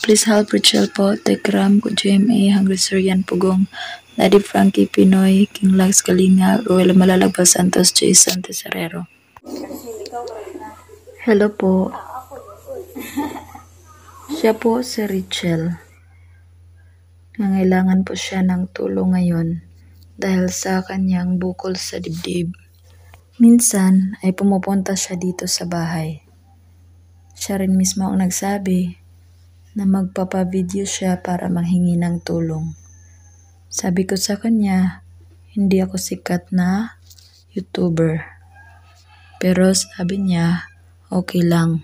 Please help Richelle po, Tekram, GMA, Hungry Syrian Pugong, Daddy Frankie Pinoy, King Lags Kalinga, Ruel Malalagba Santos, Jason Tesorero. Hello po. Siya po si Richelle. Nangailangan po siya ng tulong ngayon dahil sa kanyang bukol sa dibdib. Minsan ay pumupunta siya dito sa bahay. Siya rin mismo ang nagsabi na magpapavideo siya para manghingi ng tulong. Sabi ko sa kanya, hindi ako sikat na YouTuber. Pero sabi niya, okay lang.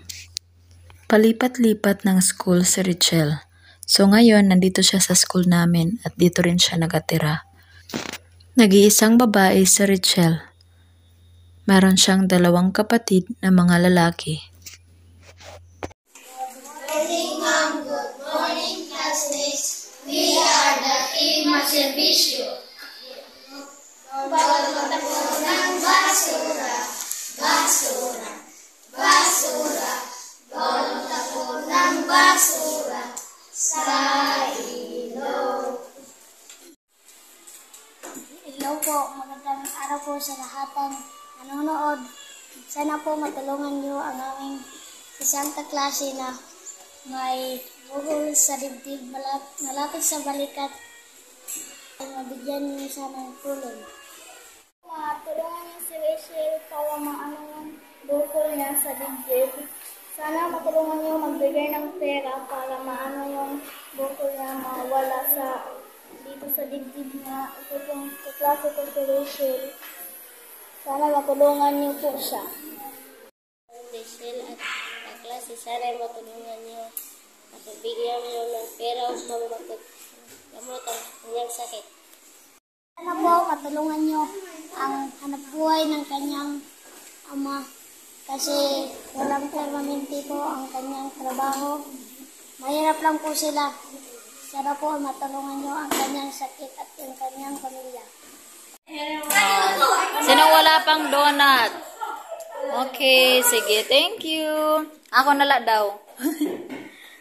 Palipat-lipat ng school si Richelle. So ngayon, nandito siya sa school namin at dito rin siya nakatira. Nag-iisang babae si Richelle. Meron siyang 2 kapatid na mga lalaki. Good morning, classmates. We are the team at Servisyo. Balot ako ng basura, basura, basura. Balot ako ng basura sa ilog. Hello po, magandang araw po sa lahatan nanonood. Sana po matulungan niyo ang aming isang kaklase na may bukol sa dibdib malapit sa balikat. Mabigyan niyo sana ng tulong. Matulungan niyo si Richelle para maano yung bukol niya sa dibdib. Sana matulungan niyo magbigay ng pera para maano yung bukol niya mawala dito sa dibdib niya. Ito pong kaklase ko si Richelle. Sana matulungan niyo po siya. Richelle at kaklase, sana matulungan niyo at bigyan niyo ng pera upang gamot ang kanyang sakit. Sana po matulungan niyo ang hanap buhay ng kanyang ama kasi walang permanente po ang kanyang trabaho. Mahirap lang po sila. Sana po matulungan niyo ang kanyang sakit at ang kanyang pamilya. Sino wala pang donut? Okay, sige. Thank you. Ako nala daw.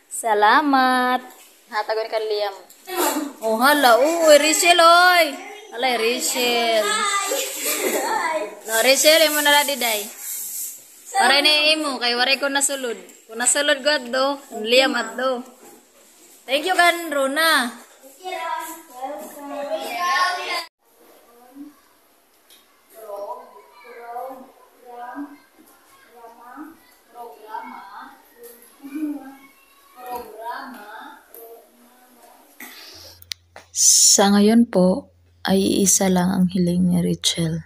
Salamat. Hatagon ka Liam. Oh, hala. Richelle, oy. Hala, Richelle. No, Richelle, mo nala di day. Para ni imo, kay waray ko nasulod. Kung nasulod ko at do, Liam at do. Thank you, kan, Rona. Sa ngayon po, ay isa lang ang hiling ni Richelle.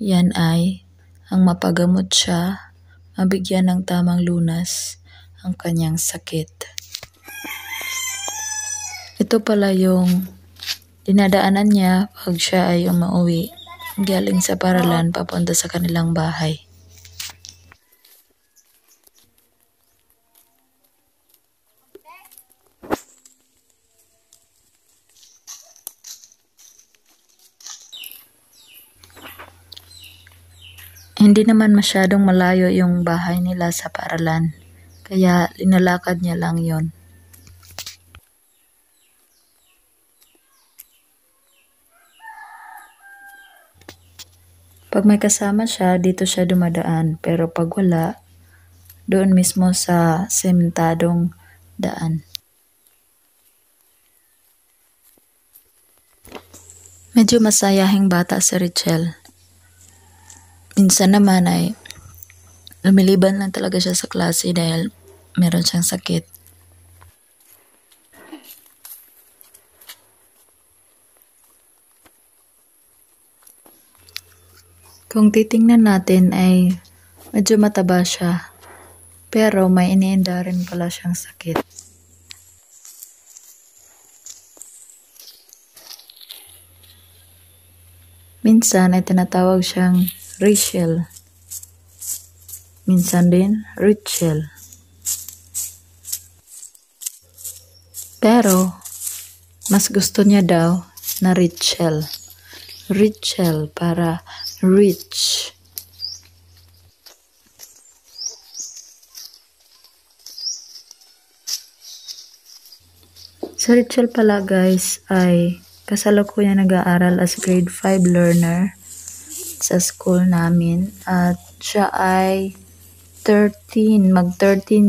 Yan ay ang mapagamot siya, mabigyan ng tamang lunas ang kanyang sakit. Ito pala yung dinadaanan niya pag siya ay umuwi galing sa paralan papunta sa kanilang bahay. Hindi naman masyadong malayo yung bahay nila sa paralan, kaya linalakad niya lang yon. Pag may kasama siya, dito siya dumadaan, pero pag wala, doon mismo sa sementadong daan. Medyo masayahing bata si Richelle. Minsan naman ay lumiliban lang talaga siya sa klase dahil meron siyang sakit. Kung titingnan natin ay medyo mataba siya, pero may iniinda rin pala siyang sakit. Minsan ay tinatawag siyang Richelle. Minsan din Richelle. Pero mas gusto niya daw na Richelle. Richelle para rich. Sa Richel pala guys ay kasalukuyan nag-aaral as grade 5 learner sa school namin at siya ay 13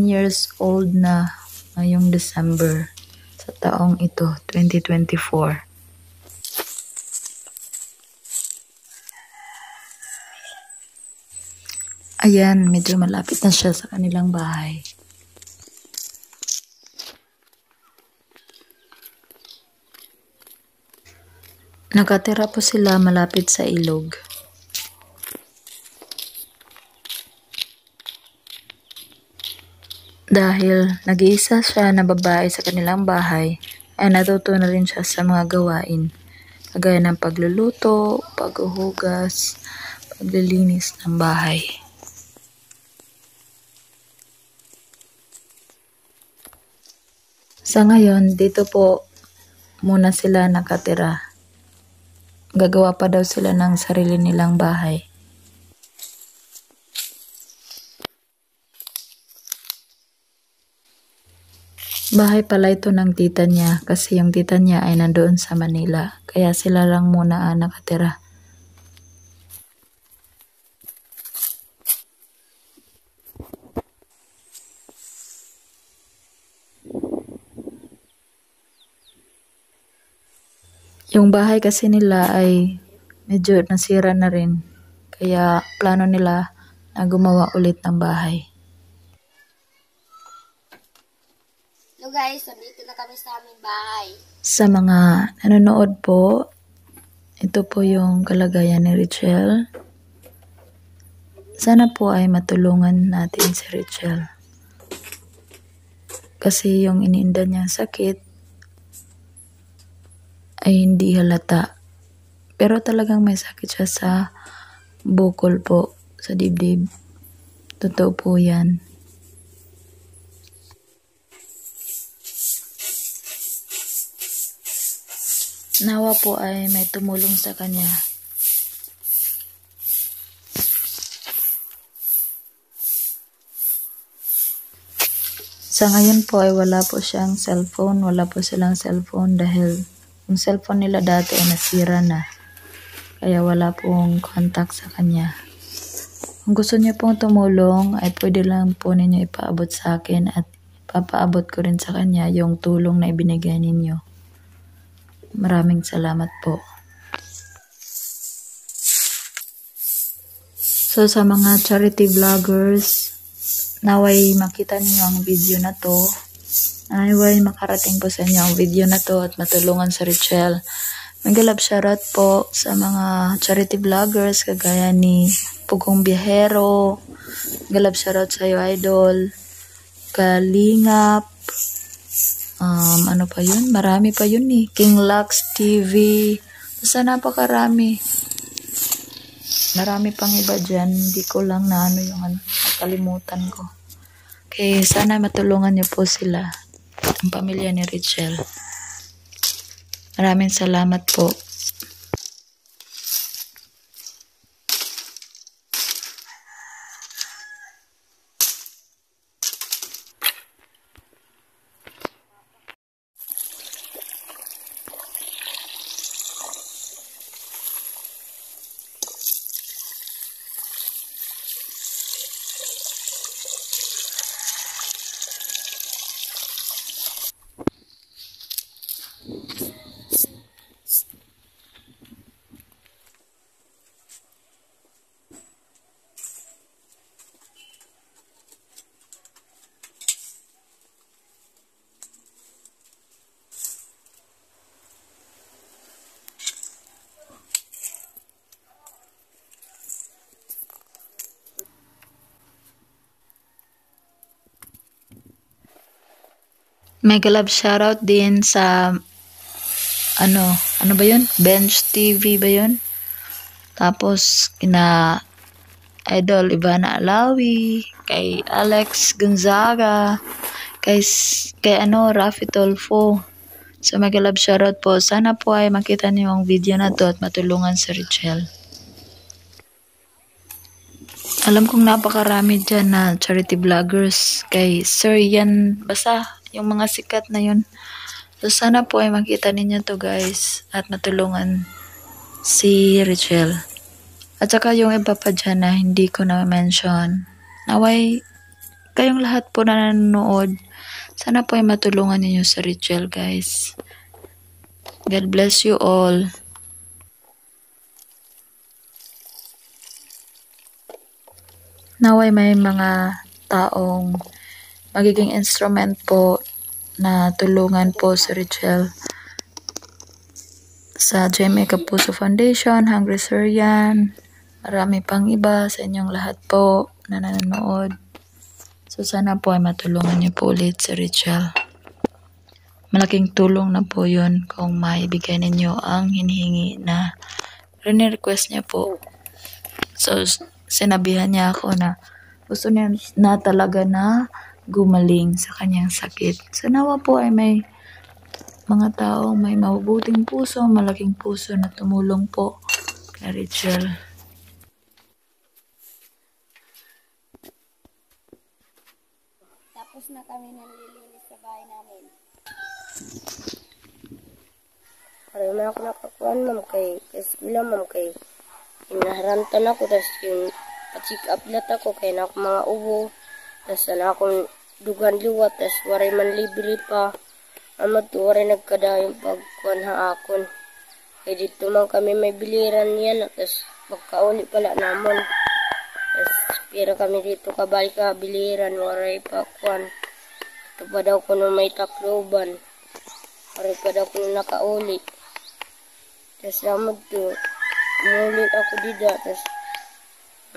years old na ngayong December sa taong ito, 2024. Ayan, medyo malapit na siya sa kanilang bahay. Nakatira po sila malapit sa ilog. Dahil nag-iisa siya na babae sa kanilang bahay, ay natuto na rin siya sa mga gawain, kagaya ng pagluluto, paghuhugas, paglilinis ng bahay. Sa ngayon, dito po muna sila nakatira. Gagawa pa daw sila ng sarili nilang bahay. Bahay pala ito ng tita niya kasi yung tita niya ay nandoon sa Manila. Kaya sila lang muna nakatira. Yung bahay kasi nila ay medyo nasira na rin. Kaya plano nila na gumawa ulit ng bahay. Hello guys, nandito na kami sa aming bahay. Sa mga nanonood po, ito po yung kalagayan ni Richel. Sana po ay matulungan natin si Richel. Kasi yung iniinda niyang sakit ay hindi halata. Pero talagang may sakit siya sa bukol po, sa dibdib. Totoo po yan. Nawa po ay may tumulong sa kanya. Sa ngayon po ay wala po siyang cellphone, wala po silang cellphone dahil yung cellphone nila dati ay nasira na. Kaya wala pong contact sa kanya. Kung gusto niyo pong tumulong ay pwede lang po ninyo ipaabot sa akin at papaabot ko rin sa kanya yung tulong na ibinigay ninyo. Maraming salamat po. So sa mga charity vloggers, naway makita niyo ang video na to. Naway makarating po sa inyo ang video na to at matulungan sa Richel. Mega-love shoutout po sa mga charity vloggers kagaya ni Pugong Biyahero. Mega-love shoutout sa iyo, idol. Kalingap. Ano pa yun? Marami pa yun eh. King Lux TV. Basta napakarami. Marami pang iba dyan. Hindi ko lang na ano yung nakalimutan ko. Okay, sana matulungan niyo po sila. Ang pamilya ni Richel. Maraming salamat po. Mega love shoutout din sa ano ba yun? Bench TV ba yun? Tapos kina Idol Ivana Alawi, kay Alex Gonzaga, kay Rafi Tolfo. So mega love shoutout po. Sana po ay makita niyo ang video na to at matulungan si Richel. Alam kong napakarami dyan na charity vloggers. Kay Sir yan, basta yung mga sikat na yun. So sana po ay makita ninyo to guys at matulungan si Richelle. At saka yung iba pa dyan na hindi ko na-mention. Naway kayong lahat po na nanonood, sana po ay matulungan ninyo si Richelle guys. God bless you all. Naway may mga taong magiging instrument po na tulungan po si Richelle sa Jaime Kapuso Foundation, Hungry Syrian, marami pang iba sa inyong lahat po na nanonood. So sana po ay matulungan niyo po ulit si Richelle. Malaking tulong na po yun kung maibigay ninyo ang hinihingi na rini-request niya po. So sinabihan niya ako na gusto niya na talaga na gumaling sa kanyang sakit. So nawa po ay may mga taong may mabubuting puso, malaking puso na tumulong po kay Richelle. Tapos na kami nanlilinis sa bahay namin. Parang na ako nakakuan, ma'am, kay eskwela, ma'am, kay inaharantan ako, tapos yung pa-check up lahat ako, kay na ako mga ubo, tapos na akong dugan liwat, tapos waray man libre pa. Amad to, waray nagkadayong pagkuan ha akon. Kay dito man kami may biliran yan, tapos pagkauli pala namon. Tapos pira kami dito kabalik ka biliran, waray pa kuan. Ito pa daw ko may takloban. Waray pa daw ko nakauli. Tapos amad to, umulit ako dida, tapos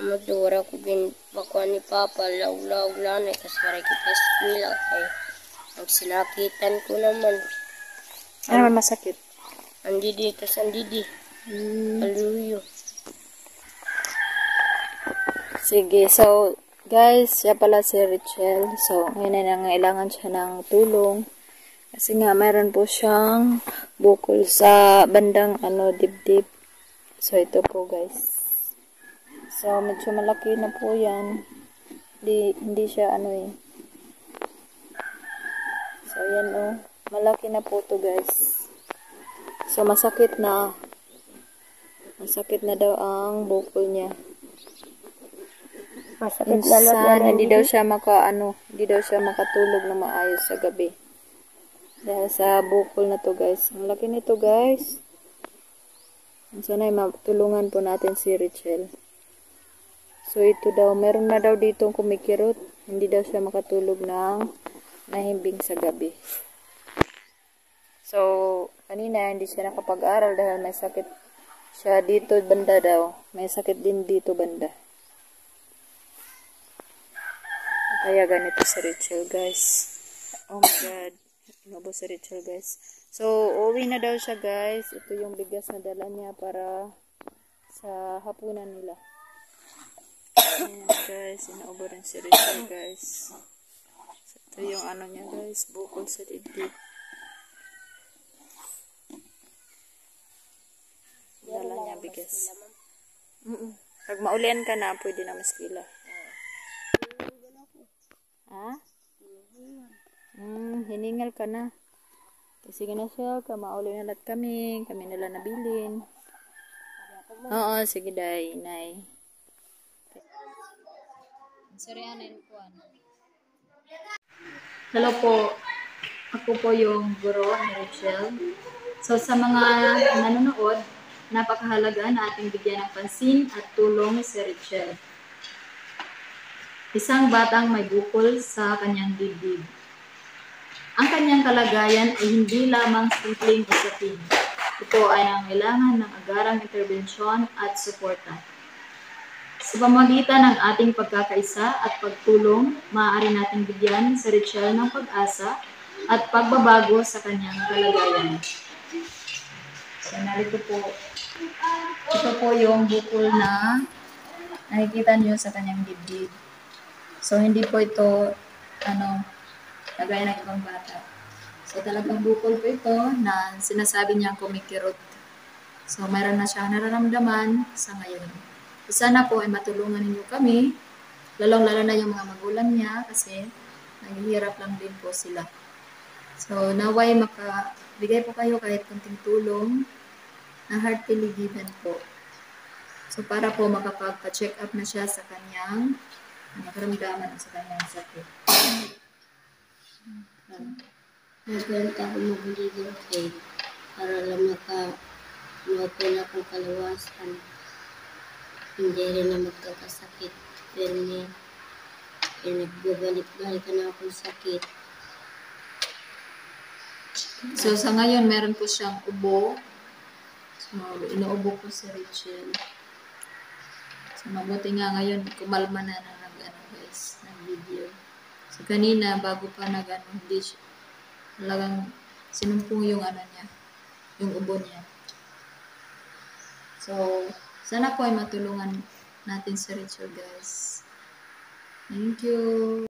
amad to, waray ko ginpakuan ni Papa, law-law lanay, tapos waray kita eskwela kay ang sinakitan ko naman. Ano man masakit? Andidi, tas andidi. Aluyo. Sige, so guys, siya pala si Richelle. So ngayon ay nangailangan siya ng tulong. Kasi nga mayroon po siyang bukol sa bandang dibdib. So ito po guys. So medyo malaki na po yan. Hindi siya So yan malaki na po to guys. So masakit na. Masakit na daw ang bukol niya. Masakit Minsan hindi daw siya hindi daw siya makatulog na maayos sa gabi. Dahil sa bukol na to guys. Ang laki nito guys. Sana ay matulungan po natin si Richelle. So ito daw, meron na daw ditong kumikirot. Hindi daw siya makatulog ng nahimbing sa gabi. So kanina hindi siya nakapag-aral dahil may sakit siya dito banda daw. May sakit din dito banda. Kaya ganito si Richelle guys. Oh my God. Inubos si Richelle guys. So uwi na daw siya guys. Ito yung bigas na dala niya para sa hapunan nila. Ayan guys. Inuubo rin si Richelle guys. So, ito yung niya guys. Bukol sa dibdib. Dala niya bigas. Pag maulian ka na, pwede na maskila. Ha? Hiningal ka na. Sige na siya, mauli na lahat kami nila nabilin. Oo, sige day, nay. Hello po. Ako po yung guro ni Richelle. So sa mga nanonood, napakahalaga na ating bigyan ng pansin at tulong si Richelle. Isang batang may bukol sa kanyang dibdib. Ang kanyang kalagayan ay hindi lamang simpleng usapin. Ito ay nangailangan ng agarang interbensyon at suporta. Sa pamamagitan ng ating pagkakaisa at pagtulong, maaari nating bigyan si Richelle ng pag-asa at pagbabago sa kanyang kalagayan. So, narito po. Ito po yung bukol na nakikita niyo sa kanyang dibdib. So, hindi po ito, kagaya ng ibang bata. So, talagang bukol po ito na sinasabi niyang kumikirot. So, mayroon na siyang nararamdaman sa ngayon. So, sana po ay matulungan ninyo kami, lalong-lalo na yung mga magulang niya kasi naghihirap lang din po sila. So, naway makabigay po kayo kahit kunting tulong na heartily given po. So, para po makapagpa-check up na siya sa kanyang nakaramdaman sa kanyang sakit. Nagkwenta ako mabuligo kay para lang maka-open akong kalawasan. Hindi rin na magkakasakit. Pero nagbabalik-balik na akong sakit. So, sa ngayon, meron po siyang ubo. So, inuubo po si Rachel. So, mabuti nga ngayon, kumalma na nag-video. So, kanina, bago pa hindi siya, talagang sinumpong yung niya, yung ubo niya. So, sana po ay matulungan natin si Rachel, guys. Thank you.